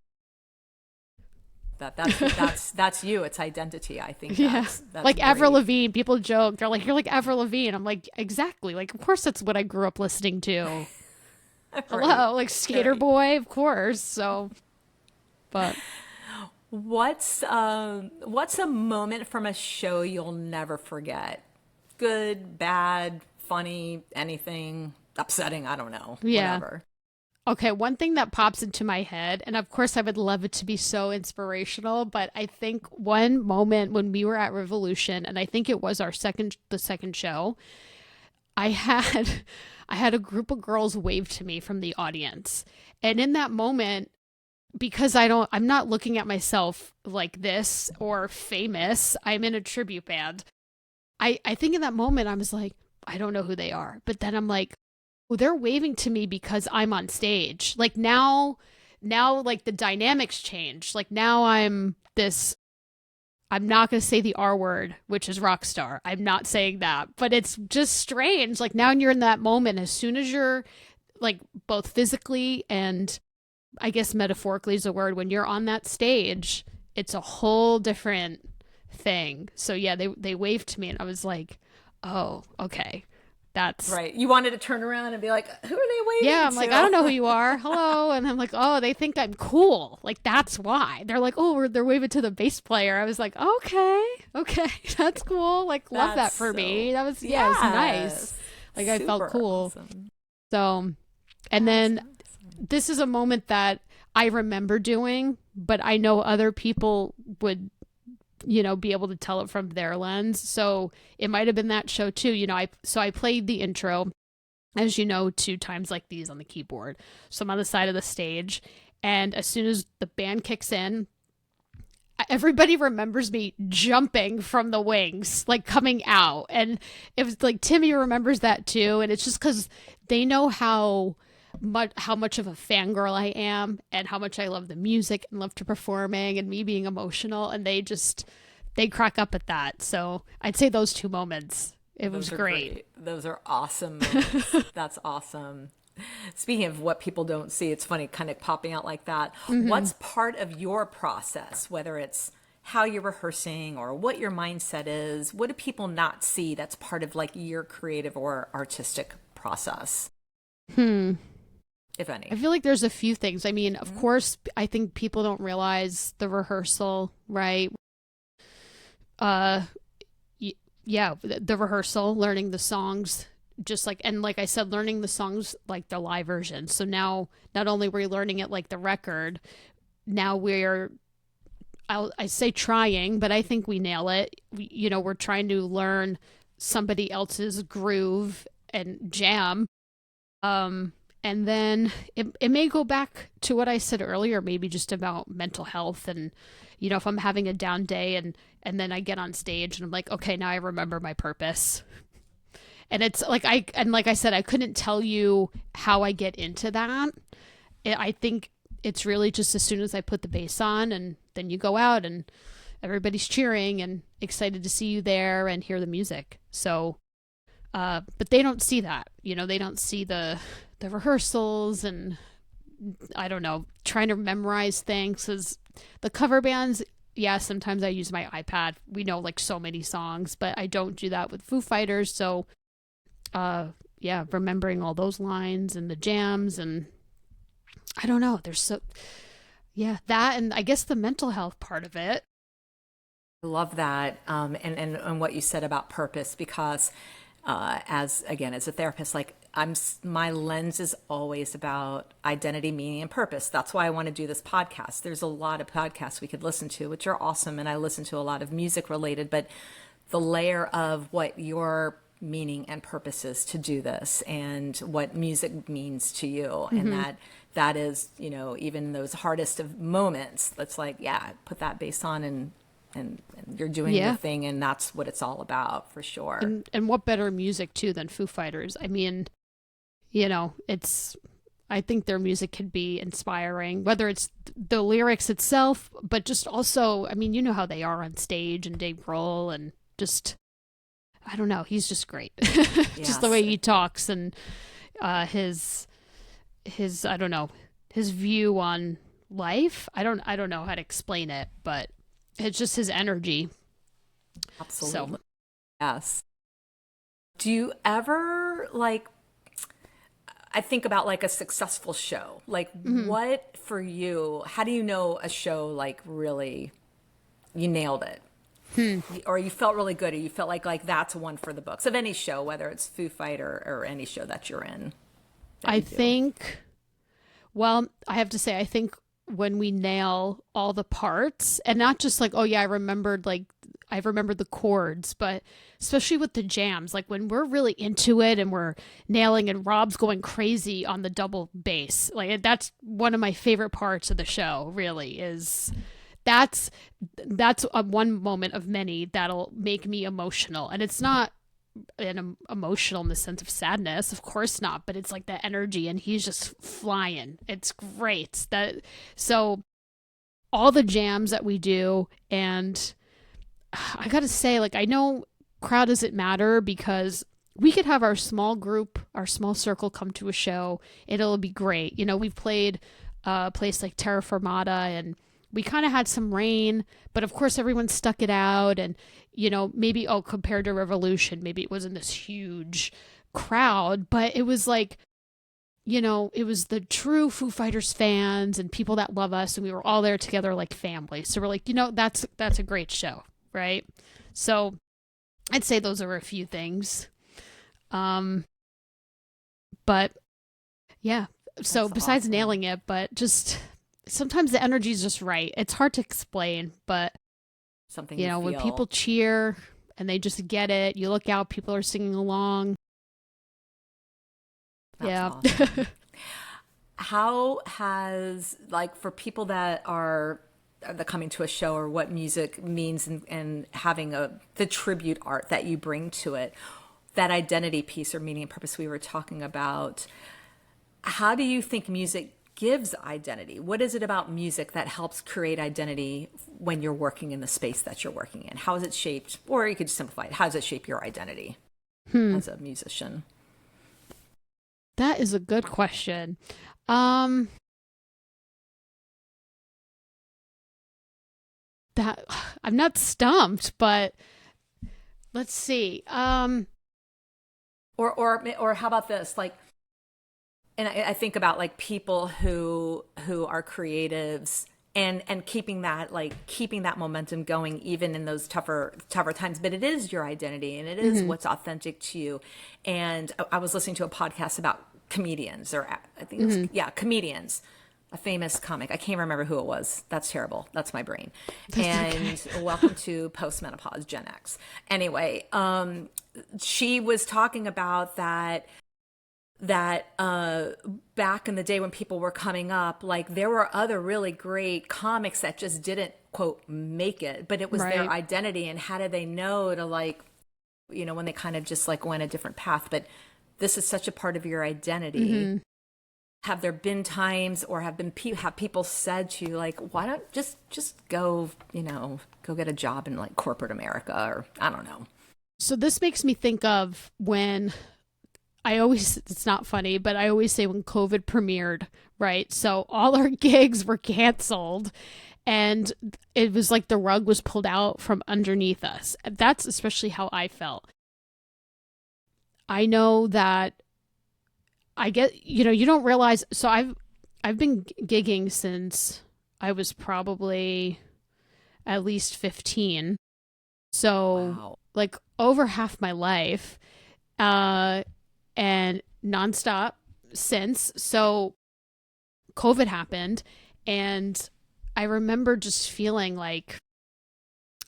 That's you. It's identity. I think that's like great. Avril Lavigne. People joke. They're like, "You're like Avril Lavigne." I'm like, exactly. Like, of course, that's what I grew up listening to. Hello, like Skater Boy, of course. So, but what's a moment from a show you'll never forget? Good, bad, funny, anything, upsetting, I don't know. Yeah. Whatever. Okay, one thing that pops into my head, and of course I would love it to be so inspirational, but I think one moment when we were at Revolution, and I think it was the second show, I had a group of girls wave to me from the audience. And in that moment, because I'm not looking at myself like this or famous, I'm in a tribute band. I think in that moment I was like, I don't know who they are. But then I'm like, well, they're waving to me because I'm on stage. Like now like the dynamics change. Like now I'm not going to say the R word, which is rock star. I'm not saying that, but it's just strange. Like now you're in that moment, as soon as you're like both physically and I guess metaphorically is a word, when you're on that stage, it's a whole different thing. So yeah, they waved to me and I was like, oh, okay. That's right. You wanted to turn around and be like, who are they waving Yeah, I'm to? like, I don't know who you are. Hello. And I'm like, oh, they think I'm cool. Like, that's why. They're like, oh, they're waving to the bass player. I was like, okay, that's cool. Like, love that for me. That was, yeah, it was nice. Like, I felt cool. Awesome. So, and then this is a moment that I remember doing, but I know other people would be able to tell it from their lens. So it might have been that show too. I played the intro, as you know, 2 times like these on the keyboard. So I'm on the side of the stage. And as soon as the band kicks in, everybody remembers me jumping from the wings, like coming out. And it was like, Timmy remembers that too. And it's just because they know how much of a fangirl I am and how much I love the music and love to performing and me being emotional, and they crack up at that. So I'd say those 2 moments. It was great. Those are awesome moments. That's awesome. Speaking of what people don't see, it's funny kind of popping out like that. Mm-hmm. What's part of your process, whether it's how you're rehearsing or what your mindset is? What do people not see that's part of like your creative or artistic process? If any. I feel like there's a few things. I mean, of course, I think people don't realize the rehearsal, right? The rehearsal, learning the songs, just like, and like I said, learning the songs like the live version. So now, not only were we learning it like the record, now I say trying, but I think we nail it. We're trying to learn somebody else's groove and jam. And then it may go back to what I said earlier, maybe just about mental health. And, if I'm having a down day and then I get on stage and I'm like, okay, now I remember my purpose. And it's like, like I said, I couldn't tell you how I get into that. I think it's really just as soon as I put the bass on, and then you go out and everybody's cheering and excited to see you there and hear the music. So, but they don't see that, they don't see the rehearsals and I don't know, trying to memorize things. Because the cover bands, yeah, sometimes I use my iPad. We know like so many songs, but I don't do that with Foo Fighters. So, remembering all those lines and the jams, and I don't know, that, and I guess the mental health part of it. I love that. And what you said about purpose, because as a therapist, like my lens is always about identity, meaning, and purpose. That's why I want to do this podcast. There's a lot of podcasts we could listen to, which are awesome. And I listen to a lot of music related, but the layer of what your meaning and purpose is to do this and what music means to you. Mm-hmm. And that is, even those hardest of moments, that's like, yeah, put that bass on and you're doing your thing, and that's what it's all about, for sure. And what better music too than Foo Fighters? I mean, I think their music can be inspiring, whether it's the lyrics itself, but just also, I mean, you know how they are on stage, and Dave Grohl, and just, I don't know, he's just great. Just the way he talks, and his I don't know, his view on life. I don't know how to explain it, but it's just his energy. Absolutely. So, Yes. Do you ever like, I think about like a successful show. Like what for you, how do you know a show like really you nailed it? Or you felt really good, or you felt like that's one for the books of any show, whether it's Foo Fighter or any show that you're in. I think, well, I have to say, I think when we nail all the parts, and not just like, oh yeah, I remembered the chords, but especially with the jams, like when we're really into it and we're nailing, and Rob's going crazy on the double bass, like that's one of my favorite parts of the show. Really, is that's one moment of many that'll make me emotional, and it's not emotional in the sense of sadness, of course not, but it's like the energy, and he's just flying. It's great. That so all the jams that we do, and I gotta say, like, I know crowd doesn't matter, because we could have our small group, our small circle come to a show, and it'll be great. You know, we've played a place like Terra Firmata, and we kind of had some rain, but of course everyone stuck it out. And, you know, maybe, compared to Revolution, maybe it wasn't this huge crowd, but it was like, you know, it was the true Foo Fighters fans and people that love us, and we were all there together like family. So we're like, you know, that's a great show, right? So I'd say those are a few things. But yeah, so That's besides awesome. nailing it, but just sometimes the energy is just right. It's hard to explain, but Something you you know, when feel. people cheer and they just get it, you look out, people are singing along. That's Yeah. awesome. How has, like, for people that are coming to a show, or what music means, and having the tribute art that you bring to it, that identity piece or meaning and purpose we were talking about, how do you think music gives identity? What is it about music that helps create identity when you're working in the space that you're working in? How is it shaped, or you could simplify it, how does it shape your identity as a musician? That is a good question. That I'm not stumped, but let's see. Or how about this? Like, and I think about like people who are creatives, and keeping that momentum going even in those tougher times. But it is your identity, and it is what's authentic to you. And I was listening to a podcast about comedians, or I think it was, comedians. A famous comic. I can't remember who it was. That's terrible. That's my brain. And welcome to postmenopause, Gen X. Anyway, she was talking about that back in the day when people were coming up, like there were other really great comics that just didn't quote make it, but it was their identity. And how did they know to, like, you know, when they kind of just like went a different path? But this is such a part of your identity. Have there been times, or have people said to you, like, why don't just go, you know, go get a job in like corporate America, or I don't know. So this makes me think of when it's not funny, but I always say when COVID premiered, right? So all our gigs were canceled, and it was like the rug was pulled out from underneath us. That's especially how I felt. I know that I get, you know, you don't realize. So I've been gigging since I was probably at least 15. So like over half my life, and nonstop since. So COVID happened, and I remember just feeling like,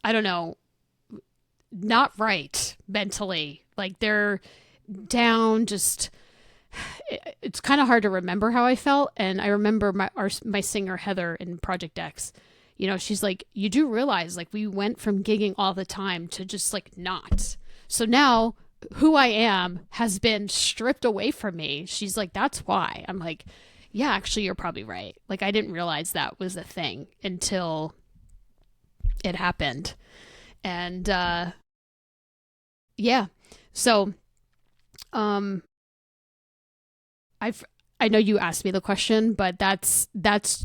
I don't know, not right mentally. Like they're down, just it's kind of hard to remember how I felt. And I remember my singer Heather in Project X, you know, she's like, you do realize like we went from gigging all the time to just like not. So now who I am has been stripped away from me. She's like, that's why. I'm like, yeah, actually you're probably right. Like I didn't realize that was a thing until it happened. And yeah. So I've I know you asked me the question, but that's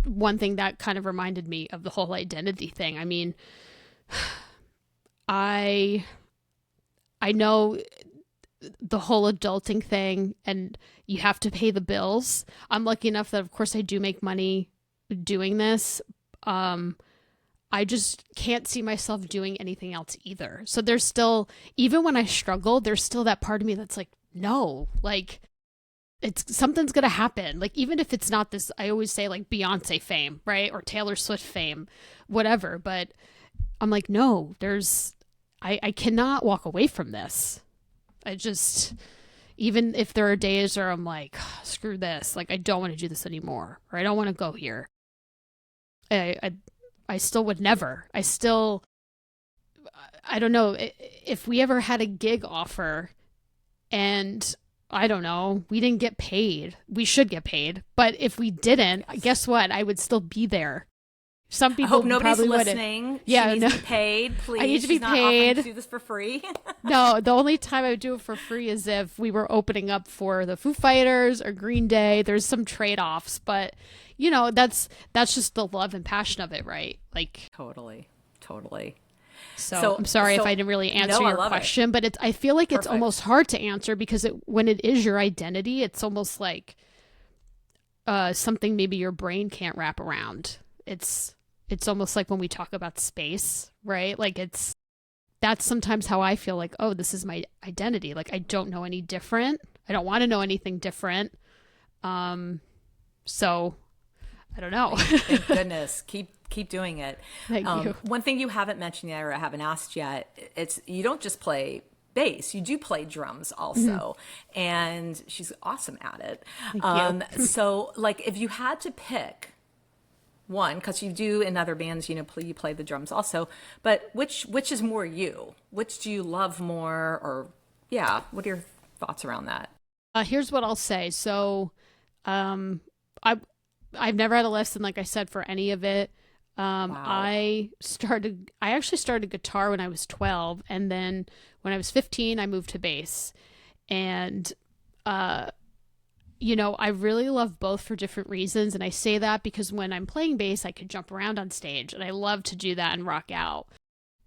one thing that kind of reminded me of the whole identity thing. I mean, I know the whole adulting thing, and you have to pay the bills. I'm lucky enough that, of course, I do make money doing this. I just can't see myself doing anything else either. So there's still, even when I struggle, there's still that part of me that's like, no, like, it's something's gonna happen. Like, even if it's not this, I always say like Beyonce fame, right? Or Taylor Swift fame, whatever. But I'm like, no, I cannot walk away from this. I just, even if there are days where I'm like, screw this, like I don't want to do this anymore, or I don't want to go here. I still would never. I don't know, if we ever had a gig offer and I don't know, we didn't get paid. We should get paid. But if we didn't, guess what? I would still be there. Some people I hope nobody's probably listening. Wouldn't. Yeah, she needs to be paid, please. I need to be She's not paid. offering to do this for free. No, the only time I would do it for free is if we were opening up for the Foo Fighters or Green Day. There's some trade-offs, but you know, that's just the love and passion of it, right? Like Totally. So I'm sorry if I didn't really answer your question, but I feel like it's almost hard to answer because when it is your identity, it's almost like something maybe your brain can't wrap around. It's almost like when we talk about space, right? Like that's sometimes how I feel like, oh, this is my identity. Like I don't know any different. I don't want to know anything different. So I don't know. Thank goodness. Keep doing it. Thank you. One thing you haven't mentioned yet, or I haven't asked yet, it's you don't just play bass, you do play drums also. And she's awesome at it. Thank you. So like if you had to pick one, because you do in other bands, you know, you play the drums also, but which is more you? Which do you love more? Or yeah, what are your thoughts around that? Here's what I'll say. So I've never had a lesson, like I said, for any of it. Wow. I actually started guitar when I was 12, and then when I was 15 I moved to bass. And you know, I really love both for different reasons, and I say that because when I'm playing bass I could jump around on stage and I love to do that and rock out.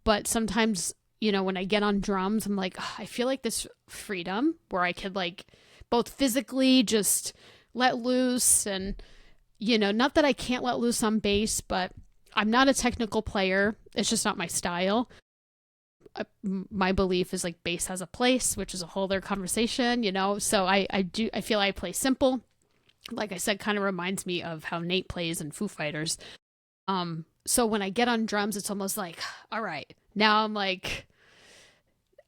But sometimes, you know, when I get on drums I'm like, I feel like this freedom where I could like both physically just let loose, and you know, not that I can't let loose on bass, but I'm not a technical player. It's just not my style. My belief is like bass has a place, which is a whole other conversation, you know? So I feel I play simple. Like I said, kind of reminds me of how Nate plays in Foo Fighters. So when I get on drums, it's almost like, all right, now I'm like,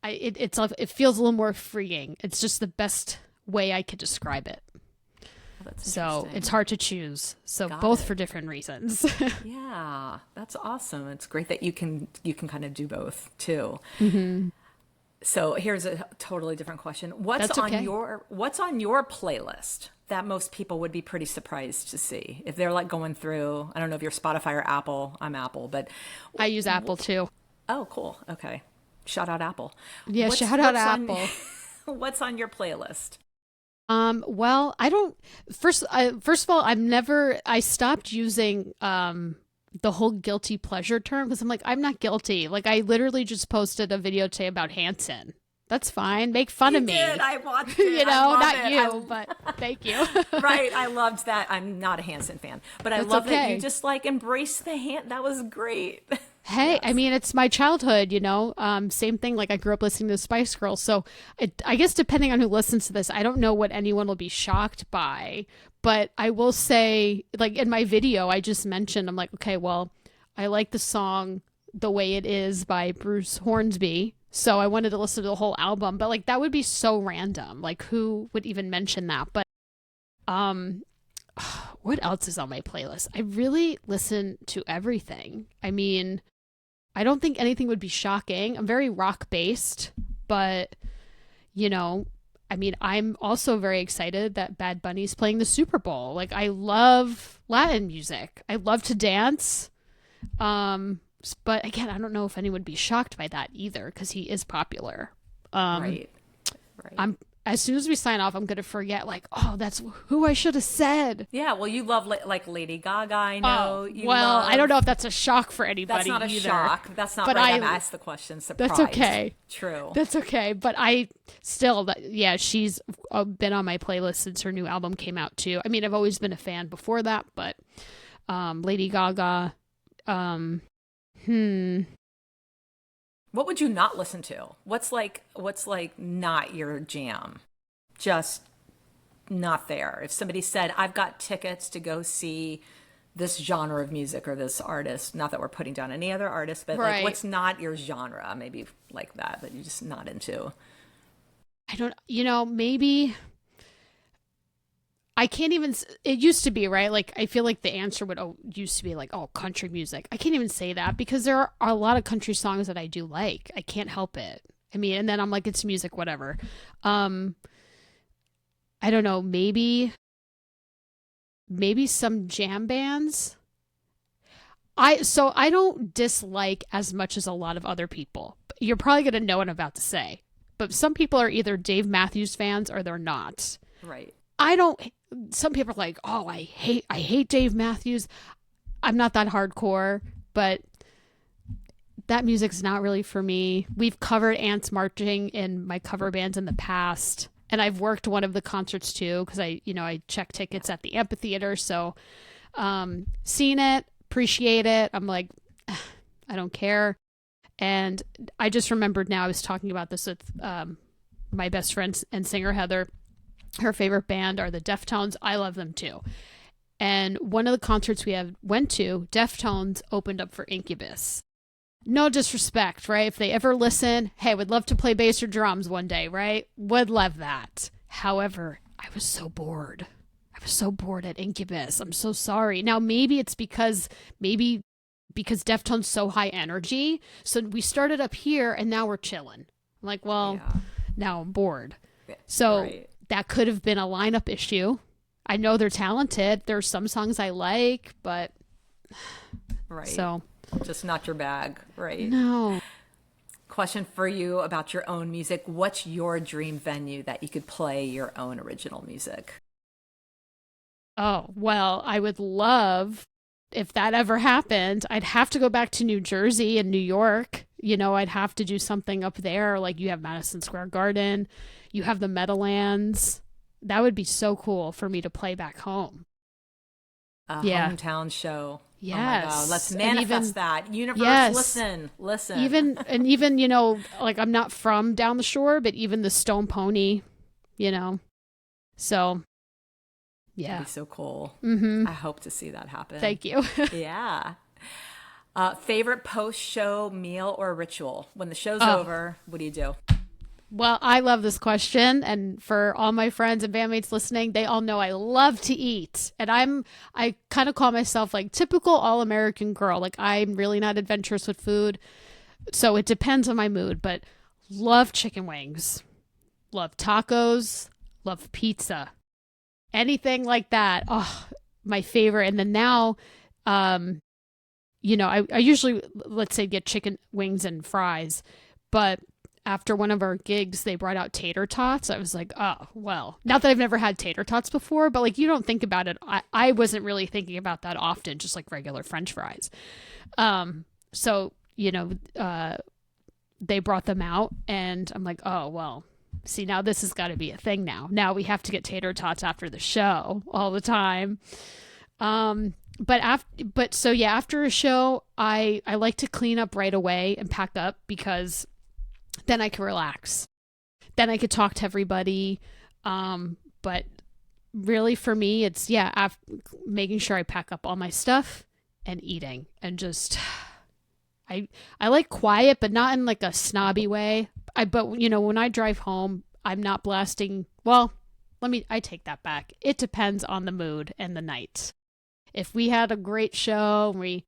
it feels a little more freeing. It's just the best way I could describe it. So it's hard to choose. So both for different reasons. Yeah, that's awesome. It's great that you can kind of do both too. Mm-hmm. So here's a totally different question. What's on your playlist that most people would be pretty surprised to see if they're like going through? I don't know if you're Spotify or Apple. I'm Apple, but I use Apple too. Oh, cool. Okay, shout out Apple. Yeah, shout out Apple. What's on your playlist? Well, I don't, first of all, I stopped using, the whole guilty pleasure term because I'm like, I'm not guilty. Like I literally just posted a video today about Hanson. That's fine. Make fun of me. Did. I watched it. You know, not you, but thank you. Right. I loved that. I'm not a Hanson fan, but I love that you just like embraced the hand. That was great. Hey, yes. I mean, it's my childhood, you know, same thing. Like I grew up listening to Spice Girls. So I guess depending on who listens to this, I don't know what anyone will be shocked by, but I will say like in my video, I just mentioned, I'm like, okay, well, I like the song The Way It Is by Bruce Hornsby. So I wanted to listen to the whole album, but like that would be so random. Like who would even mention that? But what else is on my playlist? I really listen to everything. I mean, I don't think anything would be shocking. I'm very rock based, but you know, I mean, I'm also very excited that Bad Bunny's playing the Super Bowl. Like I love Latin music. I love to dance. But again, I don't know if anyone would be shocked by that either because he is popular. Right. as soon as we sign off, I'm going to forget, like, oh, that's who I should have said. Yeah, well, you love like Lady Gaga, I know. I don't know if that's a shock for anybody. That's not a either. Shock. That's not but right. I'm asked the question. Surprised. That's okay. True. That's okay. But I still, she's been on my playlist since her new album came out too. I mean, I've always been a fan before that, but Lady Gaga. What would you not listen to? What's like not your jam? Just not there. If somebody said, I've got tickets to go see this genre of music or this artist, not that we're putting down any other artist, but like, what's not your genre? Maybe like that you're just not into. I don't, maybe I can't even, it used to be, right? Like, I feel like the answer used to be like, oh, country music. I can't even say that because there are a lot of country songs that I do like. I can't help it. I mean, and then I'm like, it's music, whatever. I don't know, maybe some jam bands. I don't dislike as much as a lot of other people. You're probably going to know what I'm about to say. But some people are either Dave Matthews fans or they're not. Right. Some people are like, oh, I hate Dave Matthews. I'm not that hardcore, but that music's not really for me. We've covered Ants Marching in my cover bands in the past. And I've worked one of the concerts too, because I check tickets at the amphitheater. So seen it, appreciate it. I'm like, I don't care. And I just remembered now, I was talking about this with my best friend and singer Heather. Her favorite band are the Deftones. I love them too. And one of the concerts we went to, Deftones opened up for Incubus. No disrespect, right? If they ever listen, hey, would love to play bass or drums one day, right? Would love that. However, I was so bored. I was so bored at Incubus. I'm so sorry. Now, maybe it's because Deftones so high energy. So we started up here and now we're chilling. I'm like, well, now I'm bored. So that could have been a lineup issue. I know they're talented. There's some songs I like, but so just not your bag, right? No. Question for you about your own music. What's your dream venue that you could play your own original music? Oh, well, I would love, if that ever happened, I'd have to go back to New Jersey and New York. I'd have to do something up there. Like you have Madison Square Garden, you have the Meadowlands. That would be so cool for me to play back home. A hometown show. Yes. Oh my God. Let's manifest that. Universe, listen. Even, like I'm not from down the shore, but even the Stone Pony, so yeah. That'd be so cool. Mm-hmm. I hope to see that happen. Thank you. Yeah. Favorite post-show meal or ritual? When the show's over, what do you do? Well, I love this question. And for all my friends and bandmates listening, they all know I love to eat. And I kind of call myself like typical all-American girl. Like I'm really not adventurous with food. So it depends on my mood, but love chicken wings, love tacos, love pizza, anything like that. Oh, my favorite. And then now, I usually, let's say, get chicken wings and fries, but after one of our gigs, they brought out tater tots. I was like, oh, well, not that I've never had tater tots before, but like, you don't think about it. I wasn't really thinking about that often, just like regular French fries. So, they brought them out and I'm like, oh, well, see, now this has got to be a thing now. Now we have to get tater tots after the show all the time. After a show, I like to clean up right away and pack up because then I can relax. Then I could talk to everybody. But really for me, it's, making sure I pack up all my stuff and eating and just, I like quiet, but not in like a snobby way. When I drive home, I'm not blasting. Well, I take that back. It depends on the mood and the night. If we had a great show and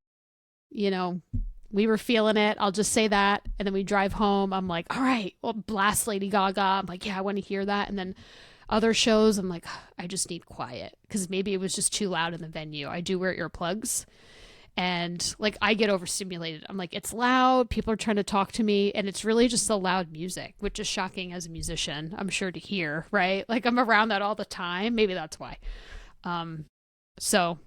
we were feeling it, I'll just say that. And then we drive home. I'm like, all right, well, blast Lady Gaga. I'm like, yeah, I want to hear that. And then other shows, I'm like, I just need quiet because maybe it was just too loud in the venue. I do wear earplugs. And like I get overstimulated. I'm like, it's loud, people are trying to talk to me, and it's really just the loud music, which is shocking as a musician, I'm sure, to hear, right? Like I'm around that all the time. Maybe that's why. So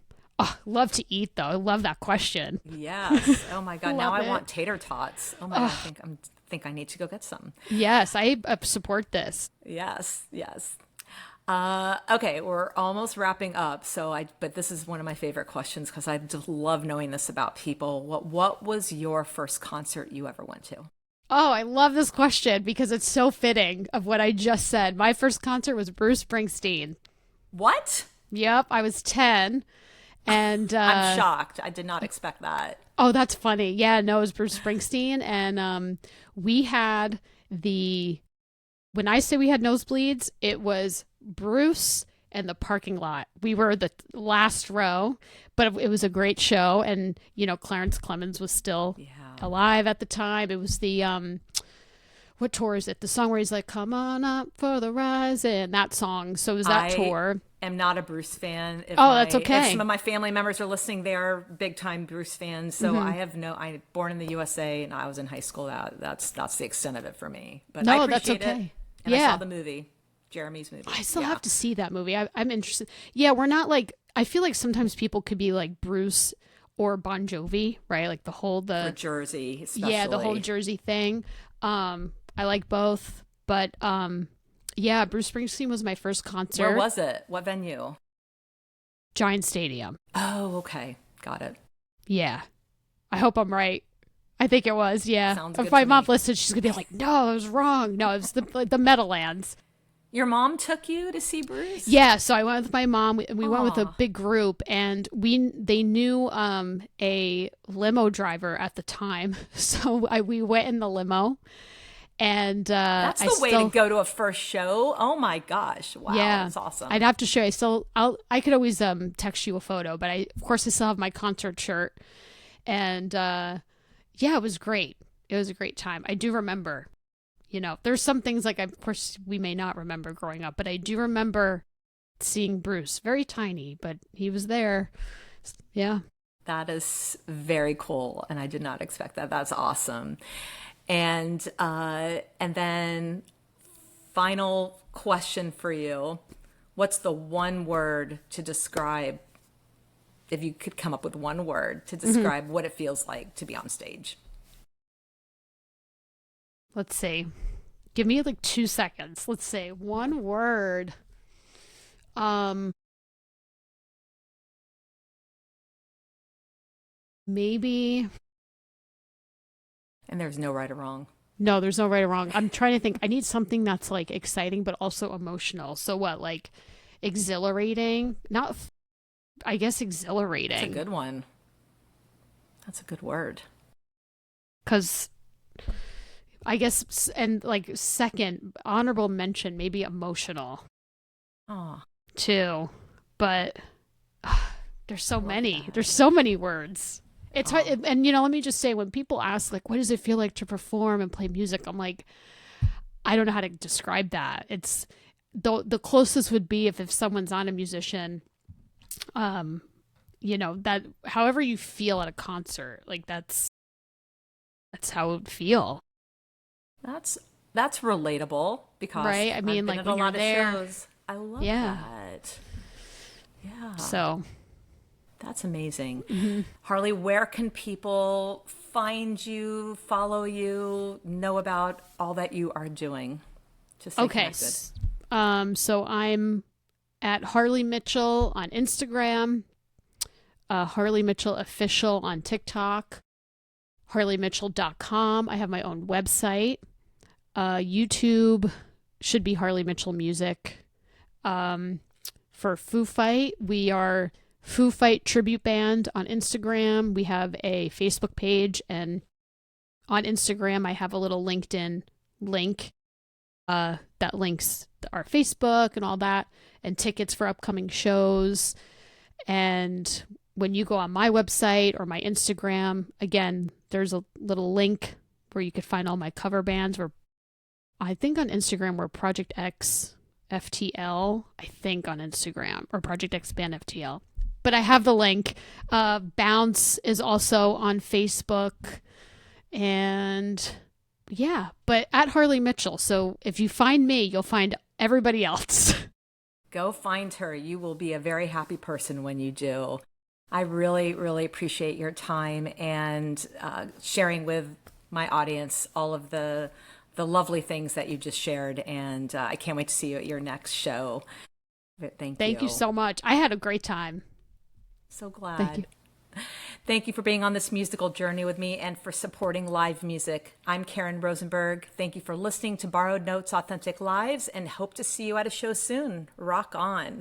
love to eat though. I love that question. Yes. Oh my God. Now Love I it. want tater tots. Oh my God. I think I need to go get some. Yes, I support this. Yes. Yes. Okay, we're almost wrapping up. But this is one of my favorite questions because I just love knowing this about people. What was your first concert you ever went to? Oh, I love this question because it's so fitting of what I just said. My first concert was Bruce Springsteen. What? Yep, I was 10. And I'm shocked. I did not expect that. oh, that's funny. Yeah, no, it was Bruce Springsteen. And we had when I say we had nosebleeds, it was Bruce and the parking lot. We were the last row, but it was a great show. And, Clarence Clemens was still alive at the time. It was the, what tour is it? The song where he's like, come on up for the rise, and that song. So it was that tour. I'm not a Bruce fan. That's okay. If some of my family members are listening, they're big time Bruce fans. So I'm born in the USA and I was in high school. That's the extent of it for me. But I appreciate that's okay. it. And I saw the movie, Jeremy's movie. I still have to see that movie. I'm interested. Yeah, we're not like, I feel like sometimes people could be like Bruce or Bon Jovi, right? Like For Jersey, especially. Yeah, the whole Jersey thing. I like both, but yeah, Bruce Springsteen was my first concert. Where was it? What venue? Giant Stadium. Oh, okay. Got it. Yeah. I hope I'm right. I think it was, yeah. Sounds if good my to mom me. listened, she's going to be like, no, I was wrong. No, it was the Meadowlands. Your mom took you to see Bruce? Yeah, so I went with my mom. We went with a big group, and they knew a limo driver at the time. So we went in the limo. And that's the way to go to a first show. Oh my gosh! Wow, yeah, that's awesome. I'd have to show you. I could always text you a photo, but of course I still have my concert shirt. And yeah, it was great. It was a great time. I do remember. There's some things like of course we may not remember growing up, but I do remember seeing Bruce. Very tiny, but he was there. Yeah, that is very cool, and I did not expect that. That's awesome. And then final question for you. What's the one word to describe, if you could come up with one word to describe what it feels like to be on stage? Let's see. Give me like 2 seconds. Let's say one word. Maybe... And there's no right or wrong. No, there's no right or wrong. I'm trying to think. I need something that's like exciting, but also emotional. So what, like exhilarating? Not, I guess exhilarating. That's a good one. That's a good word. Because I guess, and like second, honorable mention, maybe emotional. Oh. Too. But there's so many. There's so mmany words. It's hard, and let me just say, when people ask like, what does it feel like to perform and play music, I'm like, I don't know how to describe that. It's the closest would be if someone's not a musician, that however you feel at a concert, like that's how it would feel. That's relatable because right. I mean, I've been like at when a you're lot there, of shows. I love that. Yeah. So. That's amazing. Harley, where can people find you, follow you, know about all that you are doing? Just stay connected. So I'm at Harley Mitchell on Instagram, Harley Mitchell Official on TikTok, harleymitchell.com. I have my own website. YouTube should be Harley Mitchell Music. For Foo Fight, we are Foo Fight Tribute Band on Instagram. We have a Facebook page, and on Instagram I have a little LinkedIn link that links our Facebook and all that, and tickets for upcoming shows. And when you go on my website or my Instagram, again, there's a little link where you could find all my cover bands. I think on Instagram we're Project X FTL, I think on Instagram, or Project X Band FTL. but I have the link. Bounce is also on Facebook. And yeah, but at Harley Mitchell. So if you find me, you'll find everybody else. Go find her. You will be a very happy person when you do. I really, really appreciate your time and sharing with my audience all of the lovely things that you just shared. And I can't wait to see you at your next show. But Thank you so much. I had a great time. So glad. Thank you. Thank you for being on this musical journey with me and for supporting live music. I'm Karyn Rosenberg. Thank you for listening to Borrowed Notes Authentic Lives and hope to see you at a show soon. Rock on.